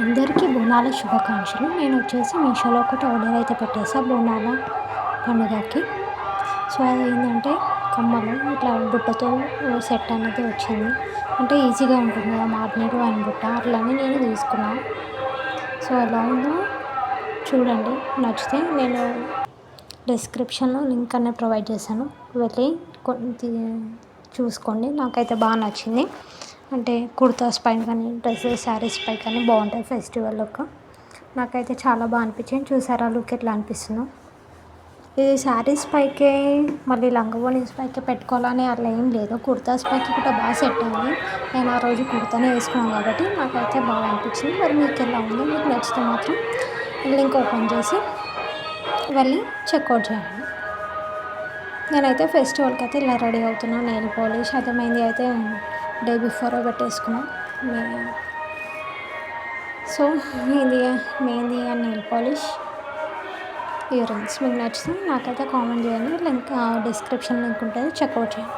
అందరికీ బోనాల శుభాకాంక్షలు. నేను వచ్చేసి మీషోలో ఒకటి ఆర్డర్ అయితే పెట్టేసా బోనాల పండుగకి. సో అదేంటంటే కమ్మలు ఇట్లా బుట్టతో సెట్ అనేది వచ్చింది. అంటే ఈజీగా ఉంటుంది కదా మాగ్నెట్ అండ్ బుట్ట అట్లని నేను తీసుకున్నాను. సో ఎలా ఉందో చూడండి, నచ్చితే నేను డిస్క్రిప్షన్లో లింక్ అనేది ప్రొవైడ్ చేశాను, వెళ్ళి చూసుకోండి. నాకైతే బాగా నచ్చింది. అంటే కుర్తాస్ పైన కానీ డ్రెస్సెస్ శారీస్ పై కానీ బాగుంటాయి ఫెస్టివల్ లుక్. నాకైతే చాలా బాగా అనిపించింది. చూసారా లుక్ ఎట్లా అనిపిస్తుందో. ఇది శారీస్ పైకే మళ్ళీ లంగావోణీస్ పైకే పెట్టుకోవాలని అట్లా ఏం లేదు, కుర్తాస్ పైకి కూడా బాగా సెట్ అయింది. నేను ఆ రోజు కుర్తానే వేసుకున్నాను కాబట్టి నాకైతే బాగా అనిపించింది. మరి మీకు ఎలా ఉంది? మీకు నచ్చితే మాత్రం లింక్ ఓపెన్ చేసి వెళ్ళి చెక్అవుట్ చేయండి. నేనైతే ఫెస్టివల్కి అయితే ఇలా రెడీ అవుతున్నాను. నెయిల్ పాలిష్ అయితే మెహందీ అయితే డే బిఫోరే పెట్టేసుకున్నాం. So mehndi and nail polish, ear rings మీకు నచ్చితే నాకైతే కామెంట్ చేయండి. లింక్ డిస్క్రిప్షన్ లింక్ ఉంటుంది, చెక్అవుట్ చేయండి.